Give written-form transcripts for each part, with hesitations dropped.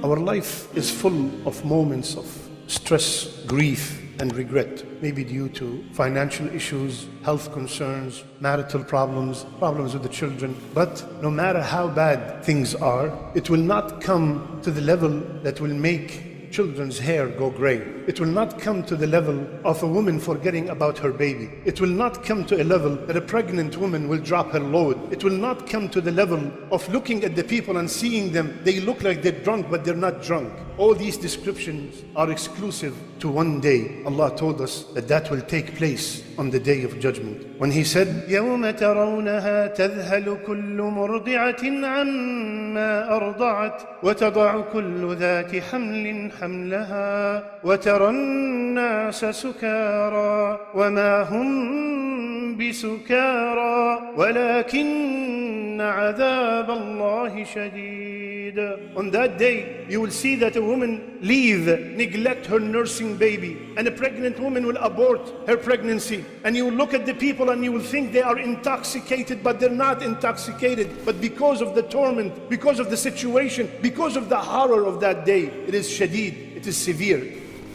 Our life is full of moments of stress, grief, and regret, maybe due to financial issues, health concerns, marital problems, problems with the children. But no matter how bad things are, it will not come to the level that will make children's hair go gray. It will not come to the level of a woman forgetting about her baby. It will not come to a level that a pregnant woman will drop her load. It will not come to the level of looking at the people and seeing them, they look like they're drunk, but they're not drunk. All these descriptions are exclusive to one day. Allah told us that that will take place on the day of judgment. When He said, يَوْمَ تَرَوْنَهَا تَذْهَلُ كُلُّ مُرْضِعَةٍ عَمَّا أَرْضَعَتْ وَتَضَعُ كُلُّ ذَاتِ حَمْلٍ حَمْلَهَا وَتَرَى النَّاسَ سُكَارَى وَمَا هُمْ بِسُكَارَى وَلَكِنَّ عَذَابَ اللَّهِ شَدِيدٌ. On that day, you will see that a woman neglect her nursing baby, and a pregnant woman will abort her pregnancy. And you will look at the people and you will think they are intoxicated, but they're not intoxicated. But because of the torment, because of the situation, because of the horror of that day, it is shadid, it is severe.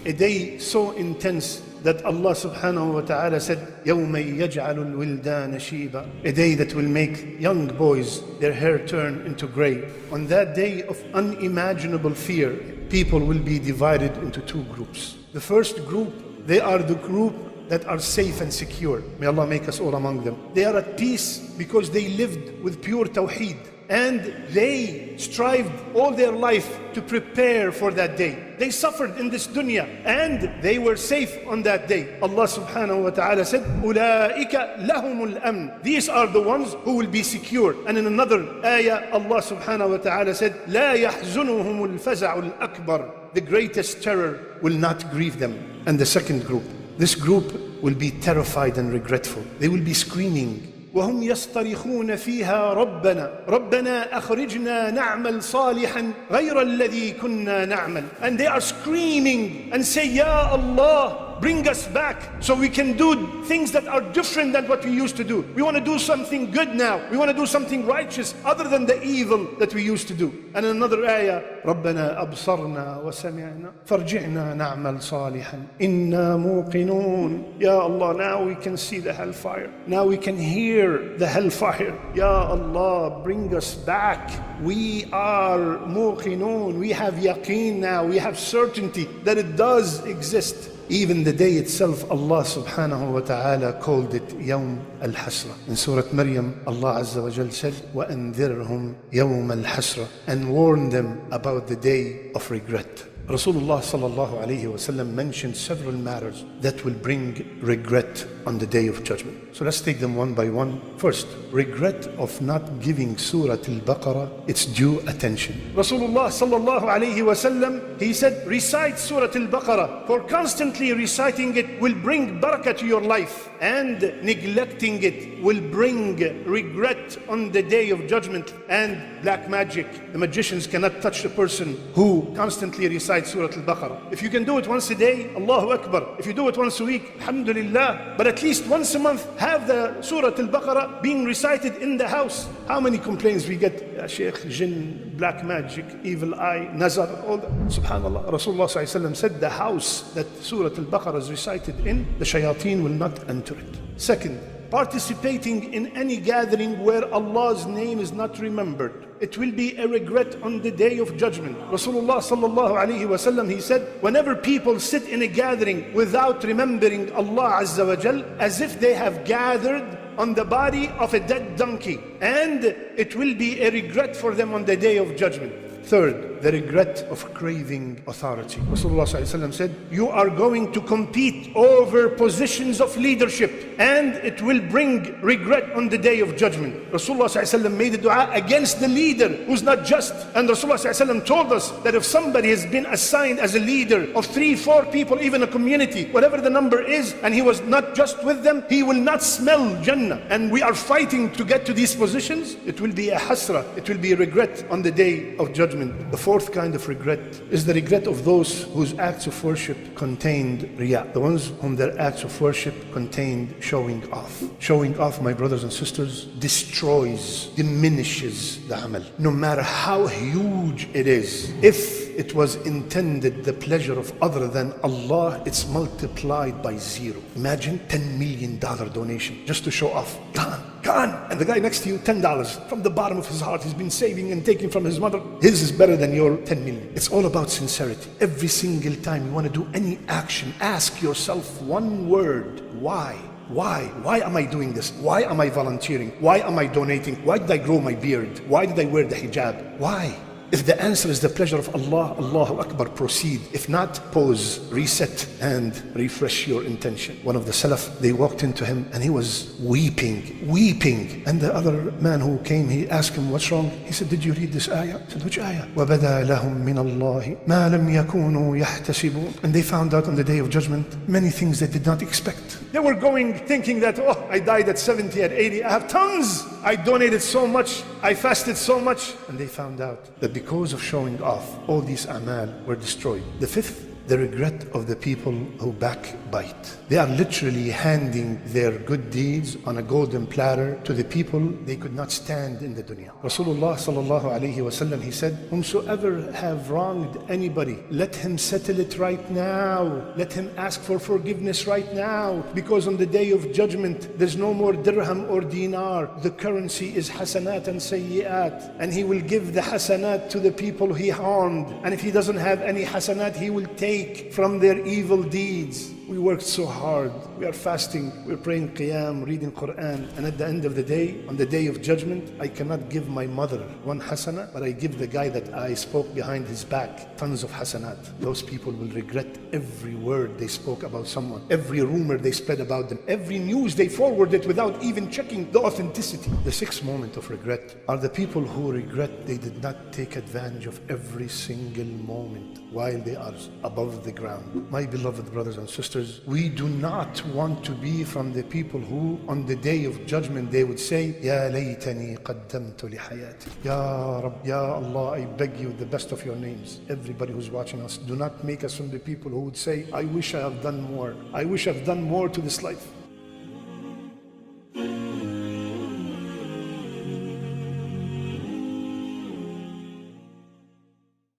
A day so intense that Allah subhanahu wa ta'ala said, يَوْمَ يَجْعَلُ الْوِلْدَانَ شِيبًا. A day that will make young boys, their hair turn into gray. On that day of unimaginable fear, people will be divided into two groups. The first group, they are the group that are safe and secure. May Allah make us all among them. They are at peace because they lived with pure tawheed. And they strived all their life to prepare for that day. They suffered in this dunya and they were safe on that day. Allah subhanahu wa ta'ala said, أُولَٰئِكَ لَهُمُ الْأَمْنِ. These are the ones who will be secure. And in another ayah, Allah subhanahu wa ta'ala said, لَا يَحْزُنُهُمُ الْفَزَعُ الْأَكْبَرُ. The greatest terror will not grieve them. And the second group, this group will be terrified and regretful. They will be screaming, وهم يصطرخون فيها ربنا أخرجنا نعمل صالحا غير الذي كنا نعمل. And they are screaming and say, Ya Allah, bring us back so we can do things that are different than what we used to do. We want to do something good now. We want to do something righteous other than the evil that we used to do. And in another ayah, ربنا أبصرنا وسمعنا فارجعنا نعمل صالحا إنا موقنون. Ya Allah, now we can see the hellfire. Now we can hear the hellfire. Ya Allah, bring us back. We are موقنون. We have yaqeen now. We have certainty that it does exist. Even the day itself, Allah subhanahu wa ta'ala called it Yawm al-Hasra. In Surah Maryam, Allah Azza wa Jal said, وَأَنذِرْهُمْ يَوْمَ الْحَسْرَةِ, and warn them about the day of regret. Rasulullah sallallahu alayhi wa sallam mentioned several matters that will bring regret on the day of judgment. So let's take them one by one. First, regret of not giving Surah Al-Baqarah its due attention. Rasulullah sallallahu alayhi wa sallam, he said, recite Surah Al-Baqarah, for constantly reciting it will bring barakah to your life, and neglecting it will bring regret on the day of judgment. And black magic, the magicians cannot touch the person who constantly recites Surah Al-Baqarah. If you can do it once a day, Allahu Akbar. If you do it once a week, alhamdulillah. But at least once a month, have the Surah Al-Baqarah being recited in the house. How many complaints we get? Ya Shaykh, jinn, black magic, evil eye, nazar, all that. Subhanallah. Rasulullah ﷺ said the house that Surah Al-Baqarah is recited in, the shayateen will not enter it. Second, participating in any gathering where Allah's name is not remembered, it will be a regret on the day of judgment. Rasulullah sallallahu alayhi wa sallam, he said, whenever people sit in a gathering without remembering Allah Azza wa Jal, as if they have gathered on the body of a dead donkey, and it will be a regret for them on the day of judgment. Third, the regret of craving authority. Rasulullah ﷺ said, you are going to compete over positions of leadership, and it will bring regret on the day of judgment. Rasulullah ﷺ made a dua against the leader who's not just. And Rasulullah ﷺ told us that if somebody has been assigned as a leader of 3-4 people, even a community, whatever the number is, and he was not just with them, he will not smell Jannah. And we are fighting to get to these positions. It will be a hasra, it will be a regret on the day of judgment. The fourth kind of regret is the regret of those whose acts of worship contained riyah. The ones whom their acts of worship contained showing off. Showing off, my brothers and sisters, destroys, diminishes the amal. No matter how huge it is. If it was intended the pleasure of other than Allah, it's multiplied by 0. Imagine $10 million donation just to show off. Gone. And the guy next to you, $10 from the bottom of his heart. He's been saving and taking from his mother. His is better than your 10 million. It's all about sincerity. Every single time you want to do any action, ask yourself one word. Why? Why? Why am I doing this? Why am I volunteering? Why am I donating? Why did I grow my beard? Why did I wear the hijab? Why? If the answer is the pleasure of Allah, Allahu Akbar, proceed. If not, pause, reset, and refresh your intention. One of the Salaf, they walked into him and he was weeping. And the other man who came, he asked him, what's wrong? He said, did you read this ayah? He said, which ayah? وَبَدَى لَهُم مِّنَ اللَّهِ مَا لَمْ يَكُونُوا يَحْتَسِبُونَ. And they found out on the day of judgment many things they did not expect. They were going thinking that, oh, I died at 70, at 80, I have tons. I donated so much, I fasted so much. And they found out that because of showing off, all these amal were destroyed. The fifth, the regret of the people who backbite. They are literally handing their good deeds on a golden platter to the people they could not stand in the dunya. Rasulullah sallallahu alayhi wasallam, he said, whomsoever have wronged anybody, let him settle it right now. Let him ask for forgiveness right now. Because on the day of judgment, there's no more dirham or dinar. The currency is hasanat and sayyiat. And he will give the hasanat to the people he harmed. And if he doesn't have any hasanat, he will take from their evil deeds. We worked so hard. We are fasting, we're praying qiyam, reading Quran. And at the end of the day, on the day of judgment, I cannot give my mother one hasana, but I give the guy that I spoke behind his back tons of hasanat. Those people will regret every word they spoke about someone, every rumor they spread about them, every news they forwarded without even checking the authenticity. The sixth moment of regret are the people who regret they did not take advantage of every single moment while they are above the ground. My beloved brothers and sisters, we do not want to be from the people who on the day of judgment they would say, Ya laytani qaddamtu li hayati. Ya Rabb, Ya Allah, I beg you the best of your names. Everybody who's watching us, do not make us from the people who would say, I wish I have done more. I wish I've done more to this life.